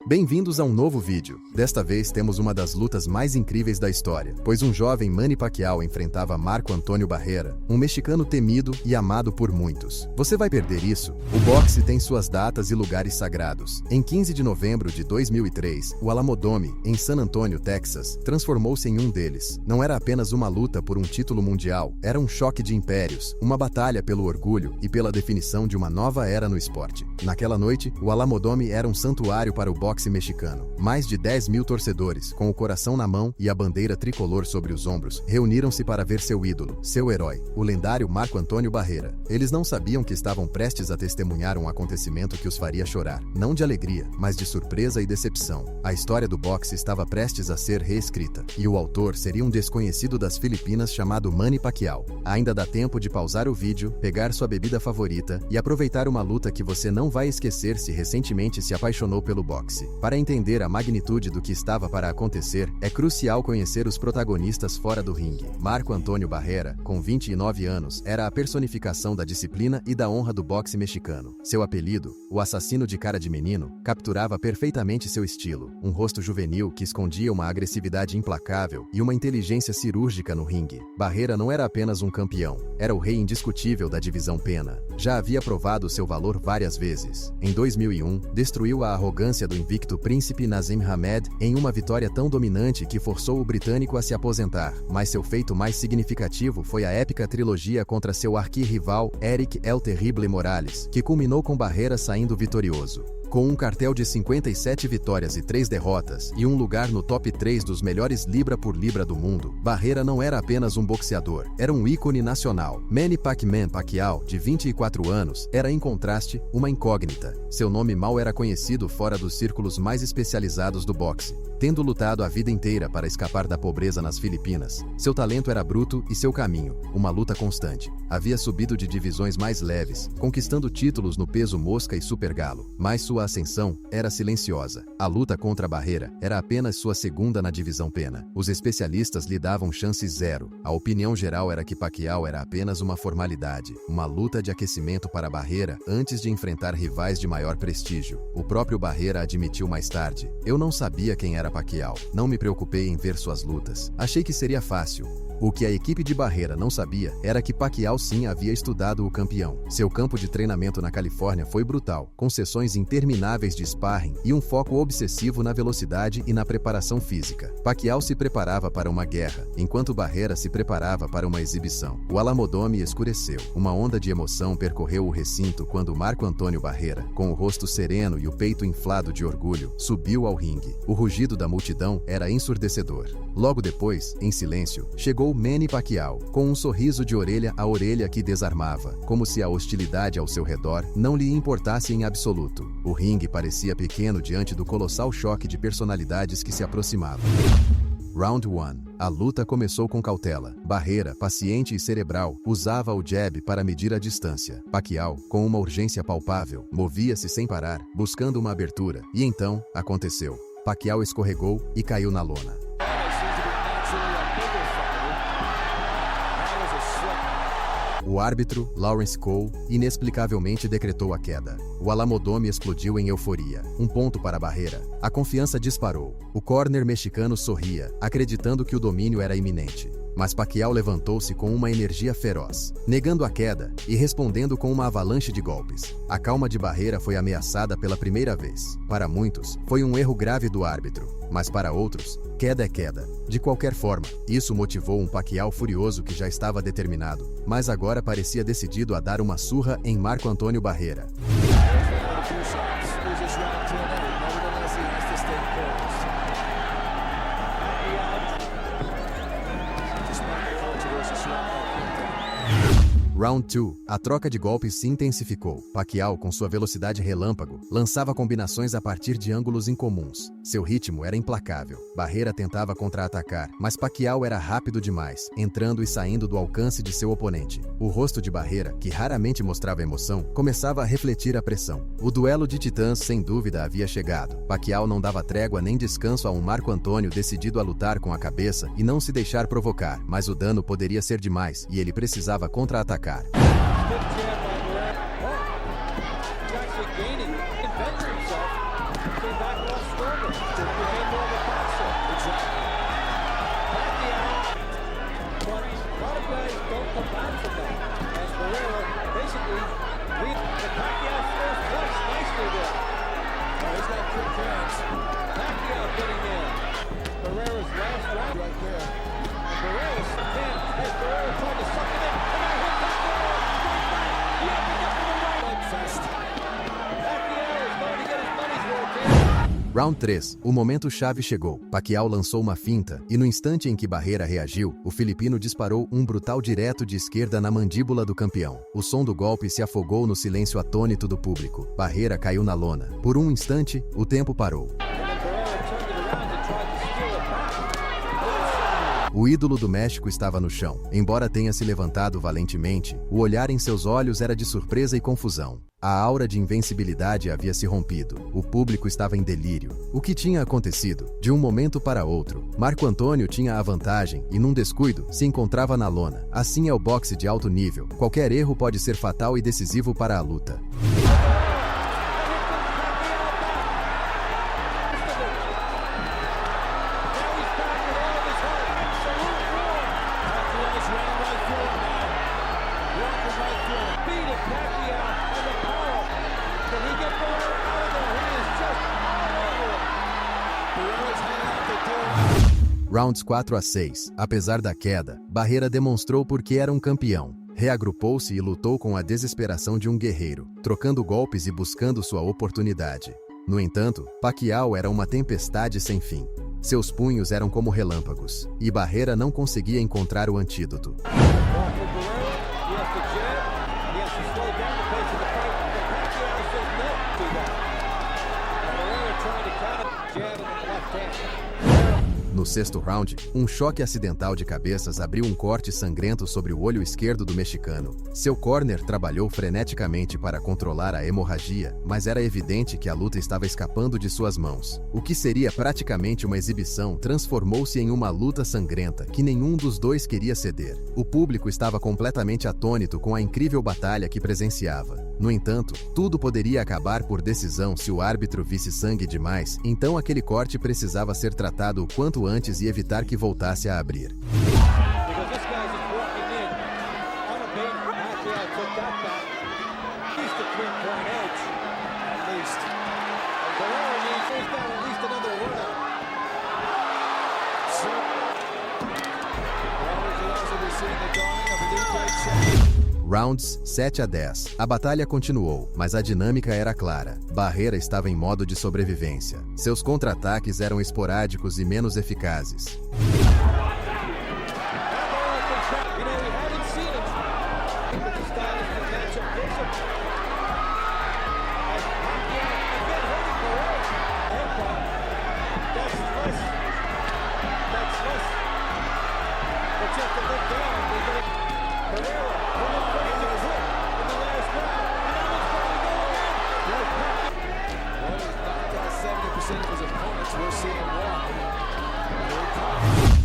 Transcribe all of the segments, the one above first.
Bem-vindos a um novo vídeo. Desta vez temos uma das lutas mais incríveis da história, pois um jovem Manny Pacquiao enfrentava Marco Antônio Barrera, um mexicano temido e amado por muitos. Você vai perder isso? O boxe tem suas datas e lugares sagrados. Em 15 de novembro de 2003, o Alamodome, em San Antonio, Texas, transformou-se em um deles. Não era apenas uma luta por um título mundial, era um choque de impérios, uma batalha pelo orgulho e pela definição de uma nova era no esporte. Naquela noite, o Alamodome era um santuário para o boxe mexicano. Mais de 10 mil torcedores, com o coração na mão e a bandeira tricolor sobre os ombros, reuniram-se para ver seu ídolo, seu herói, o lendário Marco Antônio Barrera. Eles não sabiam que estavam prestes a testemunhar um acontecimento que os faria chorar, não de alegria, mas de surpresa e decepção. A história do boxe estava prestes a ser reescrita, e o autor seria um desconhecido das Filipinas chamado Manny Pacquiao. Ainda dá tempo de pausar o vídeo, pegar sua bebida favorita e aproveitar uma luta que você não vai esquecer se recentemente se apaixonou pelo boxe. Para entender a magnitude do que estava para acontecer, é crucial conhecer os protagonistas fora do ringue. Marco Antônio Barrera, com 29 anos, era a personificação da disciplina e da honra do boxe mexicano. Seu apelido, o assassino de cara de menino, capturava perfeitamente seu estilo, um rosto juvenil que escondia uma agressividade implacável e uma inteligência cirúrgica no ringue. Barrera não era apenas um campeão, era o rei indiscutível da divisão pena. Já havia provado seu valor várias vezes. Em 2001, destruiu a arrogância do invicto príncipe Nazim Hamed em uma vitória tão dominante que forçou o britânico a se aposentar, mas seu feito mais significativo foi a épica trilogia contra seu arquirrival Eric El Terrible Morales, que culminou com Barrera saindo vitorioso. Com um cartel de 57 vitórias e 3 derrotas, e um lugar no top 3 dos melhores libra por libra do mundo, Barrera não era apenas um boxeador, era um ícone nacional. Manny Pacman Pacquiao, de 24 anos, era em contraste, uma incógnita. Seu nome mal era conhecido fora dos círculos mais especializados do boxe. Tendo lutado a vida inteira para escapar da pobreza nas Filipinas, seu talento era bruto e seu caminho, uma luta constante. Havia subido de divisões mais leves, conquistando títulos no peso mosca e super galo, mas sua ascensão era silenciosa. A luta contra Barrera era apenas sua segunda na divisão pena. Os especialistas lhe davam chance zero. A opinião geral era que Pacquiao era apenas uma formalidade, uma luta de aquecimento para Barrera antes de enfrentar rivais de maior prestígio. O próprio Barrera admitiu mais tarde: "Eu não sabia quem era Pacquiao. Não me preocupei em ver suas lutas. Achei que seria fácil." O que a equipe de Barrera não sabia era que Pacquiao sim havia estudado o campeão. Seu campo de treinamento na Califórnia foi brutal, com sessões intermináveis de sparring e um foco obsessivo na velocidade e na preparação física. Pacquiao se preparava para uma guerra, enquanto Barrera se preparava para uma exibição. O Alamodome escureceu. Uma onda de emoção percorreu o recinto quando Marco Antônio Barrera, com o rosto sereno e o peito inflado de orgulho, subiu ao ringue. O rugido da multidão era ensurdecedor. Logo depois, em silêncio, chegou Manny Pacquiao, com um sorriso de orelha a orelha que desarmava, como se a hostilidade ao seu redor não lhe importasse em absoluto. O ringue parecia pequeno diante do colossal choque de personalidades que se aproximavam. Round 1. A luta começou com cautela. Barrera, paciente e cerebral, usava o jab para medir a distância. Pacquiao, com uma urgência palpável, movia-se sem parar, buscando uma abertura. E então, aconteceu. Pacquiao escorregou e caiu na lona. O árbitro, Lawrence Cole, inexplicavelmente decretou a queda. O Alamodome explodiu em euforia. Um ponto para Barrera. A confiança disparou. O corner mexicano sorria, acreditando que o domínio era iminente. Mas Pacquiao levantou-se com uma energia feroz, negando a queda e respondendo com uma avalanche de golpes. A calma de Barrera foi ameaçada pela primeira vez. Para muitos, foi um erro grave do árbitro, mas para outros, queda é queda. De qualquer forma, isso motivou um Pacquiao furioso que já estava determinado, mas agora parecia decidido a dar uma surra em Marco Antônio Barrera. Round 2. A troca de golpes se intensificou. Pacquiao, com sua velocidade relâmpago, lançava combinações a partir de ângulos incomuns. Seu ritmo era implacável. Barrera tentava contra-atacar, mas Pacquiao era rápido demais, entrando e saindo do alcance de seu oponente. O rosto de Barrera, que raramente mostrava emoção, começava a refletir a pressão. O duelo de titãs, sem dúvida, havia chegado. Pacquiao não dava trégua nem descanso a um Marco Antônio decidido a lutar com a cabeça e não se deixar provocar, mas o dano poderia ser demais e ele precisava contra-atacar. Round 3. O momento chave chegou. Pacquiao lançou uma finta, e no instante em que Barrera reagiu, o filipino disparou um brutal direto de esquerda na mandíbula do campeão. O som do golpe se afogou no silêncio atônito do público. Barrera caiu na lona. Por um instante, o tempo parou. O ídolo do México estava no chão. Embora tenha se levantado valentemente, o olhar em seus olhos era de surpresa e confusão. A aura de invencibilidade havia se rompido. O público estava em delírio. O que tinha acontecido? De um momento para outro, Marco Antônio tinha a vantagem e, num descuido, se encontrava na lona. Assim é o boxe de alto nível. Qualquer erro pode ser fatal e decisivo para a luta. Rounds 4 a 6. Apesar da queda, Barrera demonstrou por que era um campeão. Reagrupou-se e lutou com a desesperação de um guerreiro, trocando golpes e buscando sua oportunidade. No entanto, Pacquiao era uma tempestade sem fim. Seus punhos eram como relâmpagos, e Barrera não conseguia encontrar o antídoto. No sexto round, um choque acidental de cabeças abriu um corte sangrento sobre o olho esquerdo do mexicano. Seu corner trabalhou freneticamente para controlar a hemorragia, mas era evidente que a luta estava escapando de suas mãos. O que seria praticamente uma exibição transformou-se em uma luta sangrenta que nenhum dos dois queria ceder. O público estava completamente atônito com a incrível batalha que presenciava. No entanto, tudo poderia acabar por decisão se o árbitro visse sangue demais, então aquele corte precisava ser tratado o quanto antes e evitar que voltasse a abrir. Rounds 7 a 10. A batalha continuou, mas a dinâmica era clara. Barrera estava em modo de sobrevivência. Seus contra-ataques eram esporádicos e menos eficazes.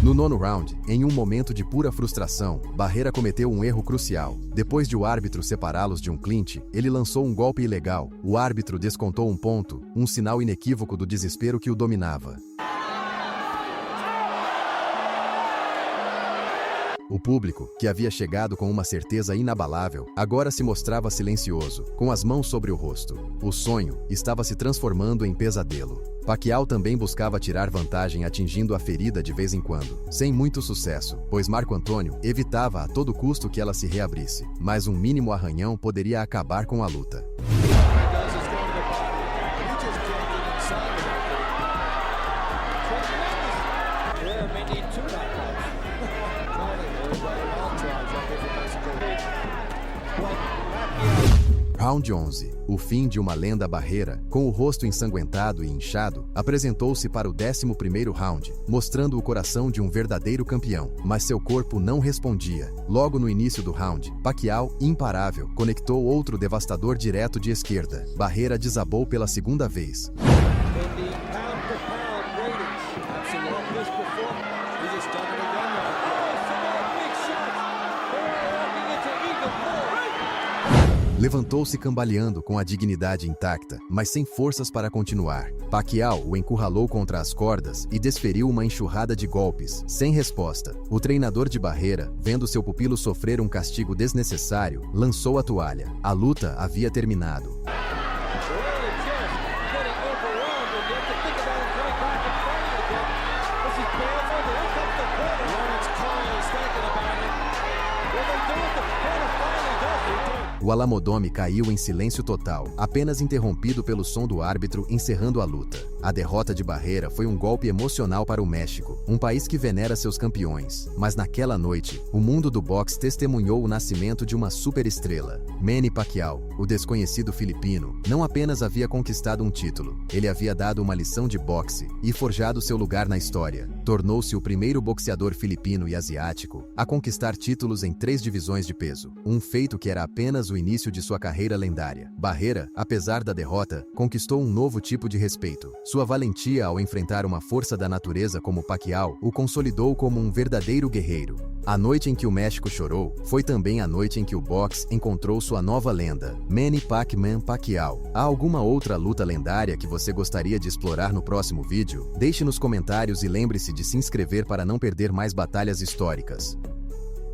No nono round, em um momento de pura frustração, Barrera cometeu um erro crucial. Depois de o árbitro separá-los de um clinch, ele lançou um golpe ilegal. O árbitro descontou um ponto, um sinal inequívoco do desespero que o dominava. O público, que havia chegado com uma certeza inabalável, agora se mostrava silencioso, com as mãos sobre o rosto. O sonho estava se transformando em pesadelo. Pacquiao também buscava tirar vantagem atingindo a ferida de vez em quando, sem muito sucesso, pois Marco Antônio evitava a todo custo que ela se reabrisse. Mas um mínimo arranhão poderia acabar com a luta. Round 11. O fim de uma lenda. Barrera, com o rosto ensanguentado e inchado, apresentou-se para o 11º round, mostrando o coração de um verdadeiro campeão, mas seu corpo não respondia. Logo no início do round, Pacquiao, imparável, conectou outro devastador direto de esquerda. Barrera desabou pela segunda vez. Levantou-se cambaleando com a dignidade intacta, mas sem forças para continuar. Pacquiao o encurralou contra as cordas e desferiu uma enxurrada de golpes, sem resposta. O treinador de Barrera, vendo seu pupilo sofrer um castigo desnecessário, lançou a toalha. A luta havia terminado. O Alamodome caiu em silêncio total, apenas interrompido pelo som do árbitro encerrando a luta. A derrota de Barrera foi um golpe emocional para o México, um país que venera seus campeões. Mas naquela noite, o mundo do boxe testemunhou o nascimento de uma superestrela. Manny Pacquiao, o desconhecido filipino, não apenas havia conquistado um título, ele havia dado uma lição de boxe e forjado seu lugar na história. Tornou-se o primeiro boxeador filipino e asiático a conquistar títulos em 3 divisões de peso, um feito que era apenas o início de sua carreira lendária. Barrera, apesar da derrota, conquistou um novo tipo de respeito. Sua valentia ao enfrentar uma força da natureza como Pacquiao o consolidou como um verdadeiro guerreiro. A noite em que o México chorou foi também a noite em que o boxe encontrou sua nova lenda, Manny "Pac-Man" Pacquiao. Há alguma outra luta lendária que você gostaria de explorar no próximo vídeo? Deixe nos comentários e lembre-se de se inscrever para não perder mais batalhas históricas.